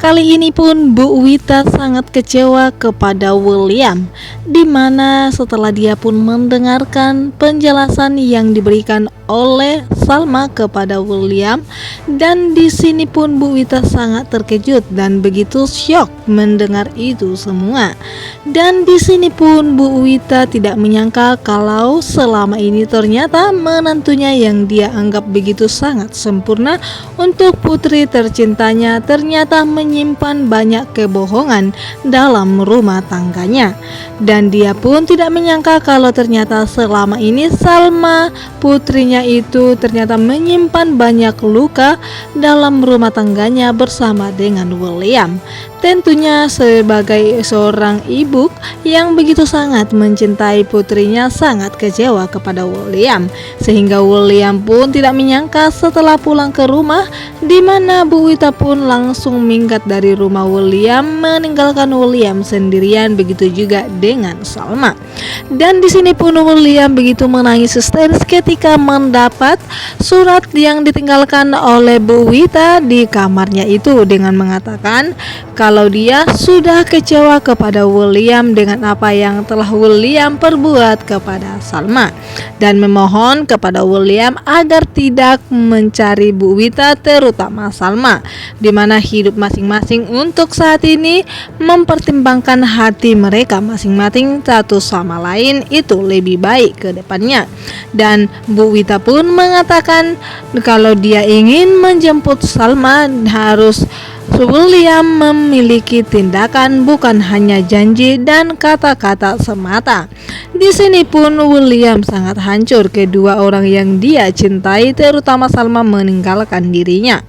Kali ini pun Bu Wita sangat kecewa kepada William, di mana setelah dia pun mendengarkan penjelasan yang diberikan oleh Salma kepada William, dan di sini pun Bu Wita sangat terkejut dan begitu syok mendengar itu semua. Dan di sini pun Bu Wita tidak menyangka kalau selama ini ternyata menantunya yang dia anggap begitu sangat sempurna untuk putri tercintanya ternyata menyimpan banyak kebohongan dalam rumah tangganya. Dan dia pun tidak menyangka kalau ternyata selama ini Salma putrinya itu ternyata menyimpan banyak luka dalam rumah tangganya bersama dengan William. Tentunya sebagai seorang ibu yang begitu sangat mencintai putrinya sangat kecewa kepada William, sehingga William pun tidak menyangka setelah pulang ke rumah, di mana Bu Wita pun langsung minggat dari rumah William, meninggalkan William sendirian, begitu juga dengan Salma. Dan di sini pun William begitu menangis histeris ketika mendapat surat yang ditinggalkan oleh Bu Wita di kamarnya itu, dengan mengatakan kalau dia sudah kecewa kepada William dengan apa yang telah William perbuat kepada Salma, dan memohon kepada William agar tidak mencari Bu Wita terutama Salma, di mana hidup masing-masing untuk saat ini mempertimbangkan hati mereka masing-masing satu sama lain itu lebih baik ke depannya. Dan Bu Wita pun mengatakan kalau dia ingin menjemput Salma harus William memiliki tindakan, bukan hanya janji dan kata-kata semata. Di sini pun William sangat hancur, kedua orang yang dia cintai terutama Salma meninggalkan dirinya.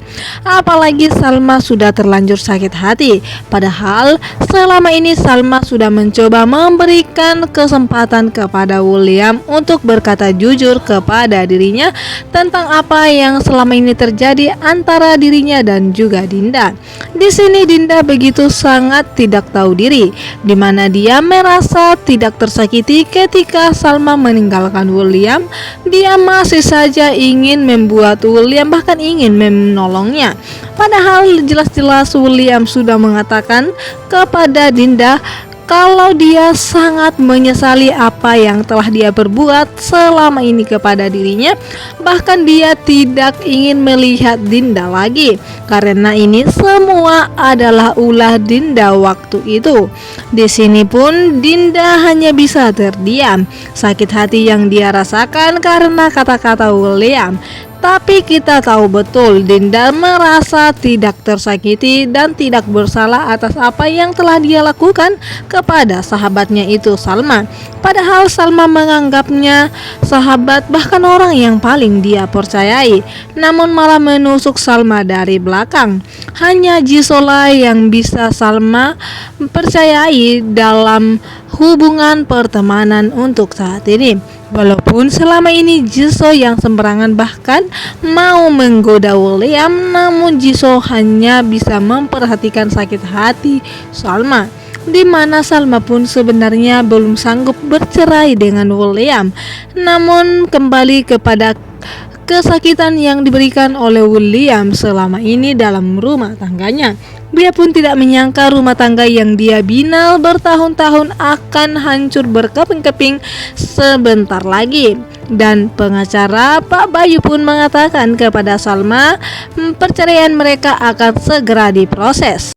Apalagi Salma sudah terlanjur sakit hati, padahal selama ini Salma sudah mencoba memberikan kesempatan kepada William untuk berkata jujur kepada dirinya tentang apa yang selama ini terjadi antara dirinya dan juga Dinda. Di sini Dinda begitu sangat tidak tahu diri, di mana dia merasa tidak tersakiti ketika Salma meninggalkan William. Dia masih saja ingin membuat William bahkan ingin menolongnya, padahal jelas-jelas William sudah mengatakan kepada Dinda kalau dia sangat menyesali apa yang telah dia perbuat selama ini kepada dirinya. Bahkan dia tidak ingin melihat Dinda lagi, karena ini semua adalah ulah Dinda waktu itu. Di sini pun Dinda hanya bisa terdiam, sakit hati yang dia rasakan karena kata-kata William. Tapi kita tahu betul Dinda merasa tidak tersakiti dan tidak bersalah atas apa yang telah dia lakukan kepada sahabatnya itu Salma. Padahal Salma menganggapnya sahabat, bahkan orang yang paling dia percayai, namun malah menusuk Salma dari belakang. Hanya Jisola yang bisa Salma percayai dalam hubungan pertemanan untuk saat ini. Walaupun selama ini Jisoo yang sembarangan bahkan mau menggoda William, namun Jisoo hanya bisa memperhatikan sakit hati Salma, di mana Salma pun sebenarnya belum sanggup bercerai dengan William. Namun kembali kepada kesakitan yang diberikan oleh William selama ini dalam rumah tangganya, dia pun tidak menyangka rumah tangga yang dia bina bertahun-tahun akan hancur berkeping-keping sebentar lagi. Dan pengacara Pak Bayu pun mengatakan kepada Salma perceraian mereka akan segera diproses.